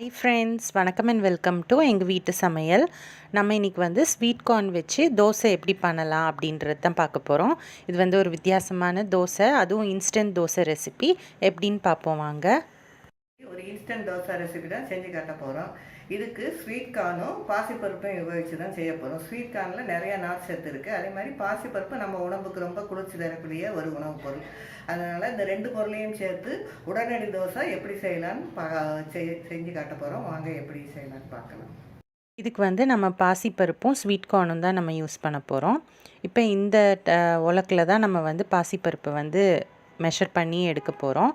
Hi friends, வணக்கம் and welcome to எங்கள் வீட்டு சமையல். நம்ம இன்றைக்கி வந்து ஸ்வீட் கார்ன் வச்சு தோசை எப்படி பண்ணலாம் அப்படின்றது தான் பார்க்க போகிறோம். இது வந்து ஒரு வித்தியாசமான தோசை, அதுவும் இன்ஸ்டன்ட் தோசை ரெசிபி. எப்படின்னு பார்ப்போம் வாங்க. ஒரு இன்ஸ்டன்ட் தோசை ரெசிபி தான் செஞ்சு காட்ட போகிறோம். இதுக்கு ஸ்வீட் கார்னும் பாசிப்பருப்பும் உபயோகித்து தான் செய்ய போகிறோம். ஸ்வீட் கார்னில் நிறையா நார் சத்து இருக்குது. அதே மாதிரி பாசிப்பருப்பு நம்ம உடம்புக்கு ரொம்ப குளிர்ச்சி தரக்கூடிய ஒரு உணவுப் பொருள். அதனால் இந்த ரெண்டு பொருளையும் சேர்த்து உடனடி தோசை எப்படி செய்யலான்னு செஞ்சு காட்ட போகிறோம். வாங்க எப்படி செய்யலான்னு பார்க்கலாம். இதுக்கு வந்து நம்ம பாசிப்பருப்பும் ஸ்வீட் கார்னும் தான் நம்ம யூஸ் பண்ண போகிறோம். இப்போ இந்த உலக்கில் தான் நம்ம வந்து பாசிப்பருப்பை வந்து மெஷர் பண்ணி எடுக்க போகிறோம்.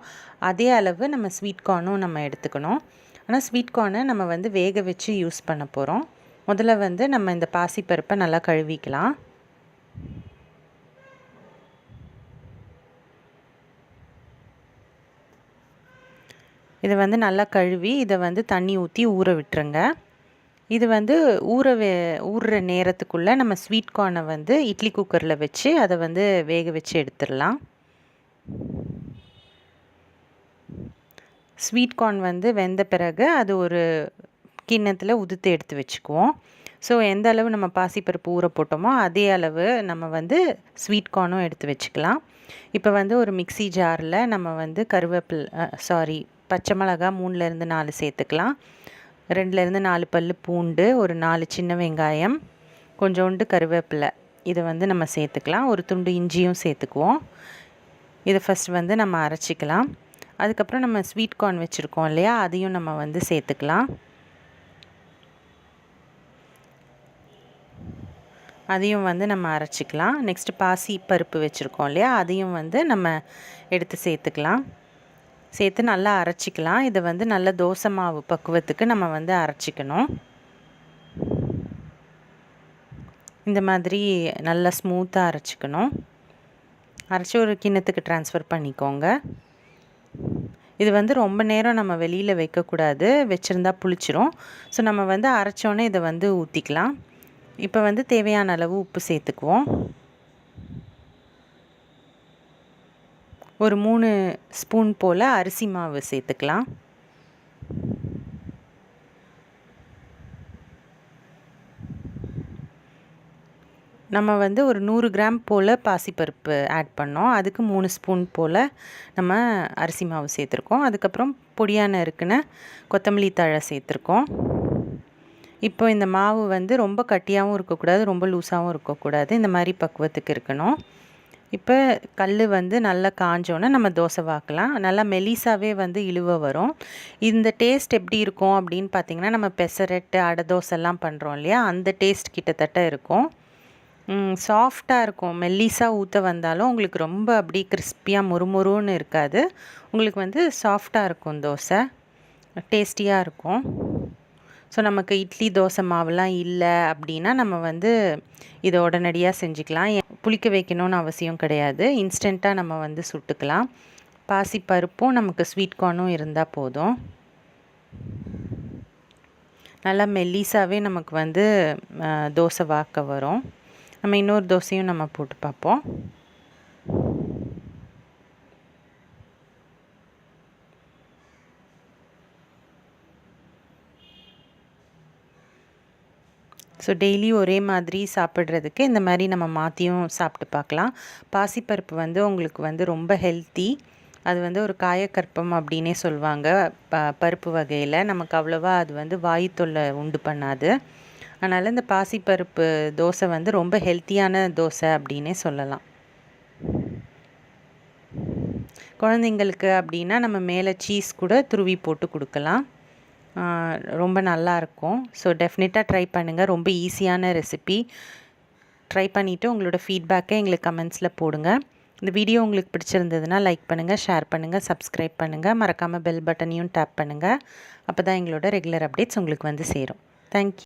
அதே அளவு நம்ம ஸ்வீட் கார்னும் நம்ம எடுத்துக்கணும். ஆனால் ஸ்வீட் கார்னை நம்ம வந்து வேக வச்சு யூஸ் பண்ண போகிறோம். முதல்ல வந்து நம்ம இந்த பாசிப்பருப்பை நல்லா கழுவிக்கலாம். இதை வந்து நல்லா கழுவி இதை வந்து தண்ணி ஊற்றி ஊற விட்டுருங்க. இது வந்து ஊறுற நேரத்துக்குள்ளே நம்ம ஸ்வீட் கார்னை வந்து இட்லி குக்கரில் வச்சு அதை வந்து வேக வச்சு எடுத்துடலாம். ஸ்வீட் கார்ன் வந்து வெந்த பிறகு அது ஒரு கிண்ணத்தில் உதுத்து எடுத்து வச்சுக்குவோம். ஸோ எந்த அளவு நம்ம பாசிப்பருப்பு ஊற போட்டோமோ அதே அளவு நம்ம வந்து ஸ்வீட் கார்னும் எடுத்து வச்சுக்கலாம். இப்போ வந்து ஒரு மிக்சி ஜாரில் நம்ம வந்து பச்சை மிளகா 3லேருந்து 4 சேர்த்துக்கலாம். 2லேருந்து 4 பல் பூண்டு, ஒரு 4 சின்ன வெங்காயம், கொஞ்சோண்டு கருவேப்பிலை, இதை வந்து நம்ம சேர்த்துக்கலாம். ஒரு துண்டு இஞ்சியும் சேர்த்துக்குவோம். இதை ஃபஸ்ட் வந்து நம்ம அரைச்சிக்கலாம். அதுக்கப்புறம் நம்ம ஸ்வீட் கார்ன் வச்சுருக்கோம் இல்லையா, அதையும் நம்ம வந்து சேர்த்துக்கலாம். அதையும் வந்து நம்ம அரைச்சிக்கலாம். நெக்ஸ்ட்டு பாசி பருப்பு வச்சுருக்கோம் இல்லையா, அதையும் வந்து நம்ம எடுத்து சேர்த்துக்கலாம். சேர்த்து நல்லா அரைச்சிக்கலாம். இதை வந்து நல்ல தோசை மாவு பக்குவத்துக்கு நம்ம வந்து அரைச்சிக்கணும். இந்த மாதிரி நல்லா ஸ்மூத்தாக அரைச்சிக்கணும். அரைச்சி ஒரு கிண்ணத்துக்கு ட்ரான்ஸ்ஃபர் பண்ணிக்கோங்க. இது வந்து ரொம்ப நேரம் நம்ம வெளியில் வைக்கக்கூடாது, வச்சுருந்தா புளிச்சிரும். ஸோ நம்ம வந்து அரைச்சோன்னே இதை வந்து ஊற்றிக்கலாம். இப்போ வந்து தேவையான அளவு உப்பு சேர்த்துக்குவோம். ஒரு 3 ஸ்பூன் போல் அரிசி மாவு சேர்த்துக்கலாம். நம்ம வந்து ஒரு 100 கிராம் போல் பாசிப்பருப்பு ஆட் பண்ணோம். அதுக்கு 3 ஸ்பூன் போல் நம்ம அரிசி மாவு சேர்த்துருக்கோம். அதுக்கப்புறம் பொடியான நறுக்குன கொத்தமல்லி தழை சேர்த்துருக்கோம். இப்போ இந்த மாவு வந்து ரொம்ப கட்டியாகவும் இருக்கக்கூடாது, ரொம்ப லூஸாகவும் இருக்கக்கூடாது. இந்த மாதிரி பக்குவத்துக்கு இருக்கணும். இப்போ கல் வந்து நல்லா காஞ்சோன்னே நம்ம தோசை வாக்கலாம். நல்லா மெலிசாவே வந்து இழுவ வரும். இந்த டேஸ்ட் எப்படி இருக்கும் அப்படின்னு பார்த்திங்கன்னா, நம்ம பெசரட்டு அடை தோசைலாம் பண்ணுறோம் இல்லையா, அந்த டேஸ்ட் கிட்டத்தட்ட இருக்கும். சாஃப்டாக இருக்கும். மெல்லிஸாக ஊற்ற வந்தாலும் உங்களுக்கு ரொம்ப அப்படி கிறிஸ்பியாக மொறுமொறுன்னு இருக்காது. உங்களுக்கு வந்து சாஃப்டாக இருக்கும் தோசை, டேஸ்டியாக இருக்கும். ஸோ நமக்கு இட்லி தோசை மாவுலாம் இல்லை அப்படின்னா நம்ம வந்து இதை உடனடியாக செஞ்சுக்கலாம். புளிக்க வைக்கணும்னு அவசியம் கிடையாது. இன்ஸ்டண்ட்டாக நம்ம வந்து சுட்டுக்கலாம். பாசிப்பருப்பும் நமக்கு ஸ்வீட் கார்னும் இருந்தால் போதும். நல்லா மெல்லிசாவே நமக்கு வந்து தோசை வாக்க வரும். நம்ம இன்னொரு தோசையும் நம்ம போட்டு பார்ப்போம். ஸோ டெய்லி ஒரே மாதிரி சாப்பிட்றதுக்கு இந்த மாதிரி நம்ம மாற்றியும் சாப்பிட்டு பார்க்கலாம். பாசிப்பருப்பு வந்து உங்களுக்கு வந்து ரொம்ப ஹெல்த்தி. அது வந்து ஒரு காயக்கற்பம் அப்படின்னே சொல்லுவாங்க. பருப்பு வகையில் நமக்கு அவ்வளோவா அது வந்து வாயு தொல்லை உண்டு பண்ணாது. அதனால் இந்த பாசிப்பருப்பு தோசை வந்து ரொம்ப ஹெல்த்தியான தோசை அப்படின்னே சொல்லலாம். குழந்தைங்களுக்கு அப்படின்னா நம்ம மேலே சீஸ் கூட துருவி போட்டு கொடுக்கலாம். ரொம்ப நல்லாயிருக்கும். ஸோ டெஃபினட்டாக ட்ரை பண்ணுங்கள். ரொம்ப ஈஸியான ரெசிபி. ட்ரை பண்ணிவிட்டு உங்களோட ஃபீட்பேக்கை எங்களுக்கு கமெண்ட்ஸில் போடுங்க. இந்த வீடியோ உங்களுக்கு பிடிச்சிருந்ததுன்னா லைக் பண்ணுங்கள், ஷேர் பண்ணுங்கள், சப்ஸ்கிரைப் பண்ணுங்கள். மறக்காமல் பெல் பட்டனையும் டேப் பண்ணுங்கள். அப்போ தான் எங்களோட ரெகுலர் அப்டேட்ஸ் உங்களுக்கு வந்து சேரும். தேங்க்யூ.